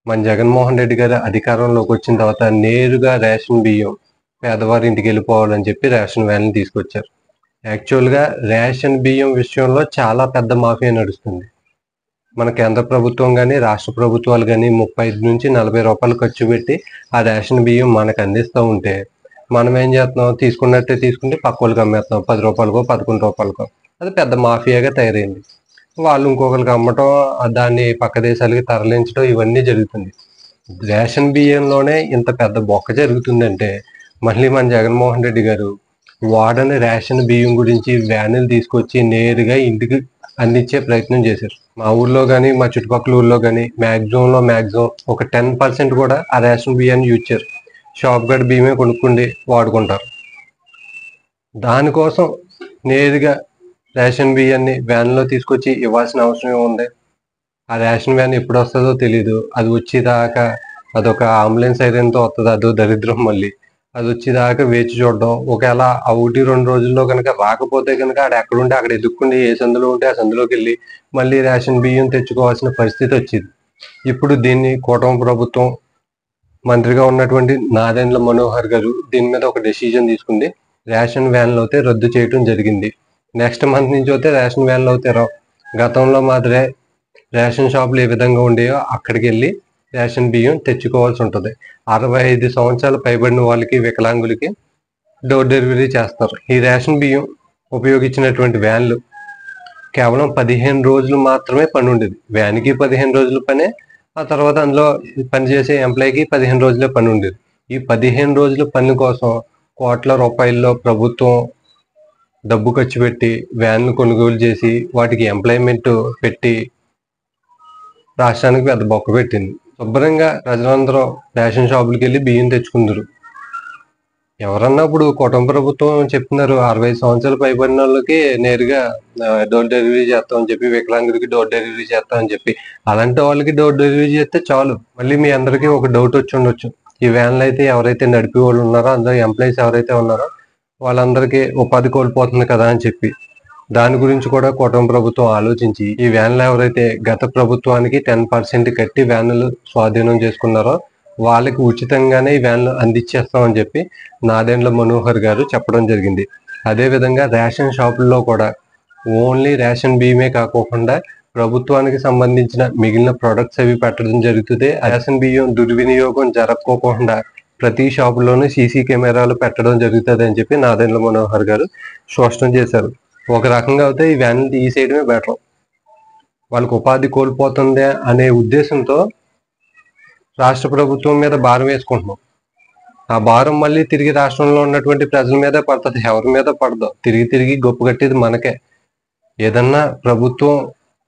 మన జగన్మోహన్ రెడ్డి గారు అధికారంలోకి వచ్చిన తర్వాత నేరుగా రేషన్ బియ్యం పేదవారి ఇంటికి వెళ్ళిపోవాలని చెప్పి రేషన్ వ్యాన్లు తీసుకొచ్చారు. యాక్చువల్గా రేషన్ బియ్యం విషయంలో చాలా పెద్ద మాఫియా నడుస్తుంది. మన కేంద్ర ప్రభుత్వం కానీ రాష్ట్ర ప్రభుత్వాలు కానీ 35 నుంచి 40 రూపాయలు ఖర్చు పెట్టి ఆ రేషన్ బియ్యం మనకు అందిస్తూ ఉంటే మనం ఏం చేస్తున్నాం, తీసుకున్నట్టే తీసుకుంటే పక్క వాళ్ళకి అమ్మేస్తున్నాం 10 రూపాయలకో 11 రూపాయలకో. అది పెద్ద మాఫియాగా తయారైంది. వాళ్ళు ఇంకొకరికి అమ్మటం, దాన్ని పక్క దేశాలకి తరలించడం ఇవన్నీ జరుగుతుంది. రేషన్ బియ్యంలోనే ఇంత పెద్ద బొక్క జరుగుతుందంటే మళ్ళీ మన జగన్మోహన్ రెడ్డి గారు వాడని రేషన్ బియ్యం గురించి వ్యానులు తీసుకొచ్చి నేరుగా ఇంటికి అందించే ప్రయత్నం చేశారు. మా ఊర్లో కానీ మా చుట్టుపక్కల ఊర్లో కానీ మ్యాక్సిమం ఒక 10% కూడా ఆ రేషన్ బియ్యాన్ని యూజ్ చేయరు. షాప్ గడ్ బియ్యమే కొనుక్కుండి వాడుకుంటారు. దానికోసం నేరుగా రేషన్ బియ్యాన్ని వ్యాన్లో తీసుకొచ్చి ఇవ్వాల్సిన అవసరం ఉంది. ఆ రేషన్ వ్యాన్ ఎప్పుడు వస్తుందో తెలీదు. అది వచ్చేదాకా అదొక అంబులెన్స్ సైరన్తో వస్తుంది. అదో దరిద్రం. మళ్ళీ అది వచ్చేదాకా వేచి చూడడం. ఒకవేళ ఆ 1-2 రోజుల్లో కనుక రాకపోతే కనుక ఆడ ఎక్కడుంటే అక్కడ ఎదుక్కుండి ఏ సందులో ఉంటే ఆ సందులోకి వెళ్ళి మళ్ళీ రేషన్ బియ్యం తెచ్చుకోవాల్సిన పరిస్థితి వచ్చింది. ఇప్పుడు దీన్ని కూటమి ప్రభుత్వం మంత్రిగా ఉన్నటువంటి నాదెండ్ల మనోహర్ గారు దీని మీద ఒక డెసిజన్ తీసుకుంది. రేషన్ వ్యాన్లు అయితే రద్దు చేయడం జరిగింది. నెక్స్ట్ మంత్ నుంచి అయితే రేషన్ వ్యాన్లు అయితే రావు. గతంలో మాత్రమే రేషన్ షాపులు ఏ విధంగా ఉండేవో అక్కడికి వెళ్ళి రేషన్ బియ్యం తెచ్చుకోవాల్సి ఉంటుంది. 65 సంవత్సరాలు పైబడిన వాళ్ళకి, వికలాంగులకి డోర్ డెలివరీ చేస్తారు. ఈ రేషన్ బియ్యం ఉపయోగించినటువంటి వ్యాన్లు కేవలం 15 రోజులు మాత్రమే పని ఉండేది. వ్యాన్కి 15 రోజుల పనే, ఆ తర్వాత అందులో పనిచేసే ఎంప్లాయీకి 15 రోజులే పని ఉండేది. ఈ 15 రోజుల పని కోసం కోట్ల రూపాయల్లో ప్రభుత్వం డబ్బు ఖర్చు పెట్టి వ్యాన్లు కొనుగోలు చేసి వాటికి ఎంప్లాయ్మెంట్ పెట్టి రాష్ట్రానికి పెద్ద బొక్క పెట్టింది. శుభ్రంగా ప్రజలందరూ రేషన్ షాపులకి వెళ్ళి బియ్యం తెచ్చుకుందరు. ఎవరన్నా ఇప్పుడు కుటుంబ ప్రభుత్వం చెప్తున్నారు 65 సంవత్సరాలు పైబడిన వాళ్ళకి నేరుగా డోర్ డెలివరీ చేస్తామని చెప్పి, వికలాంగులకి డోర్ డెలివరీ చేస్తామని చెప్పి. అలాంటి వాళ్ళకి డోర్ డెలివరీ చేస్తే చాలు. మళ్ళీ మీ అందరికీ ఒక డౌట్ వచ్చి ఉండొచ్చు, ఈ వ్యాన్లు అయితే ఎవరైతే నడిపే వాళ్ళు ఉన్నారో, అందులో ఎంప్లాయీస్ ఎవరైతే ఉన్నారో వాళ్ళందరికీ ఉపాధి కోల్పోతుంది కదా అని చెప్పి. దాని గురించి కూడా కూటమి ప్రభుత్వం ఆలోచించి ఈ వ్యాన్లు ఎవరైతే గత ప్రభుత్వానికి 10% కట్టి వ్యాన్లు స్వాధీనం చేసుకున్నారో వాళ్ళకి ఉచితంగానే ఈ వ్యాన్లు అందించేస్తామని చెప్పి నాదెండ్ల మనోహర్ గారు చెప్పడం జరిగింది. అదేవిధంగా రేషన్ షాపుల్లో కూడా ఓన్లీ రేషన్ బియ్యమే కాకుండా ప్రభుత్వానికి సంబంధించిన మిగిలిన ప్రొడక్ట్స్ అవి పెట్టడం జరుగుతుంది. రేషన్ బియ్యం దుర్వినియోగం జరగకోకుండా ప్రతి షాపులోనూ సీసీ కెమెరాలు పెట్టడం జరుగుతుంది అని చెప్పి నాదెండ్ల మనోహర్ గారు స్పష్టం చేశారు. ఒక రకంగా అయితే ఈ వ్యాన్లు తీసేయడమే బెటర్. వాళ్ళకి ఉపాధి కోల్పోతుంది అనే ఉద్దేశంతో రాష్ట్ర ప్రభుత్వం మీద భారం వేసుకుంటున్నాం. ఆ భారం మళ్ళీ తిరిగి రాష్ట్రంలో ఉన్నటువంటి ప్రజల మీదే పడుతుంది, ఎవరి మీద పడదు. తిరిగి గొప్ప కట్టేది మనకే. ఏదన్నా ప్రభుత్వం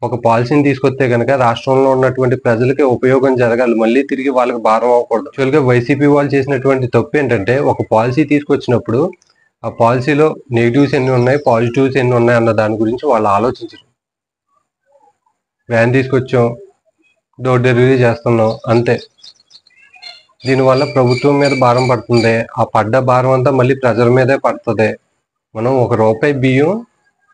ఒక పాలసీని తీసుకొస్తే కనుక రాష్ట్రంలో ఉన్నటువంటి ప్రజలకి ఉపయోగం జరగాలి, మళ్ళీ తిరిగి వాళ్ళకి భారం అవ్వకూడదు. యాక్చువల్గా వైసీపీ వాళ్ళు చేసినటువంటి తప్పు ఏంటంటే, ఒక పాలసీ తీసుకొచ్చినప్పుడు ఆ పాలసీలో నెగిటివ్స్ ఎన్ని ఉన్నాయి, పాజిటివ్స్ ఎన్ని ఉన్నాయి అన్న దాని గురించి వాళ్ళు ఆలోచించరు. వ్యాన్ తీసుకొచ్చాం, డోర్ డెలివరీ చేస్తున్నాం, అంతే. దీనివల్ల ప్రభుత్వం మీద భారం పడుతుంది. ఆ పడ్డ భారం అంతా మళ్ళీ ప్రజల మీదే పడుతుంది. మనం ₹1 బియ్యం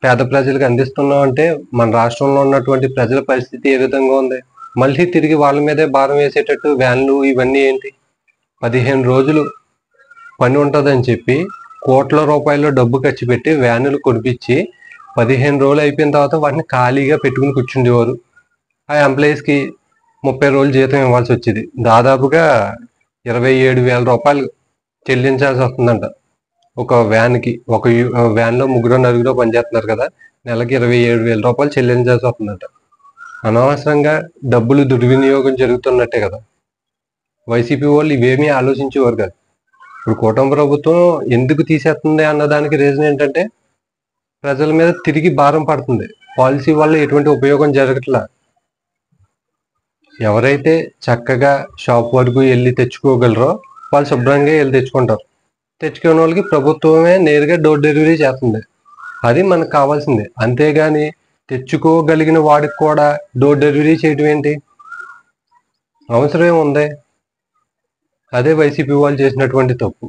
పేద ప్రజలకు అందిస్తున్నాం అంటే మన రాష్ట్రంలో ఉన్నటువంటి ప్రజల పరిస్థితి ఏ విధంగా ఉంది? మళ్ళీ తిరిగి వాళ్ళ మీదే భారం వేసేటట్టు వ్యాన్లు ఇవన్నీ ఏంటి? 15 రోజులు పని ఉంటుందని చెప్పి కోట్ల రూపాయలు డబ్బు ఖర్చు పెట్టి వ్యానులు కొనిపించి 15 రోజులు అయిపోయిన తర్వాత వాటిని ఖాళీగా పెట్టుకుని కూర్చుండేవారు. ఆ ఎంప్లాయీస్కి 30 రోజులు జీతం ఇవ్వాల్సి వచ్చేది. దాదాపుగా ₹27,000 చెల్లించాల్సి వస్తుందంట ఒక వ్యాన్కి. ఒక వ్యాన్లో 3-4 పనిచేస్తున్నారు కదా, నెలకి ₹27,000 చెల్లించాల్సి వస్తుందంట. అనవసరంగా డబ్బులు దుర్వినియోగం జరుగుతున్నట్టే కదా. వైసీపీ వాళ్ళు ఇవేమీ ఆలోచించేవారు కాదు. ఇప్పుడు కూటమి ప్రభుత్వం ఎందుకు తీసేస్తుంది అన్నదానికి రీజన్ ఏంటంటే, ప్రజల మీద తిరిగి భారం పడుతుంది. పాలసీ వల్ల ఎటువంటి ఉపయోగం జరగట్లా. ఎవరైతే చక్కగా షాప్ వరకు వెళ్ళి తెచ్చుకోగలరో వాళ్ళు శుభ్రంగా వెళ్ళి తెచ్చుకుంటారు. తెచ్చుకునే వాళ్ళకి ప్రభుత్వమే నేరుగా డోర్ డెలివరీ చేస్తుంది. అది మనకు కావాల్సిందే. అంతేగాని తెచ్చుకోగలిగిన వాడికి కూడా డోర్ డెలివరీ చేయడం ఏంటి? అవసరం ఏముంది? అదే వైసీపీ వాళ్ళు చేసినటువంటి తప్పు.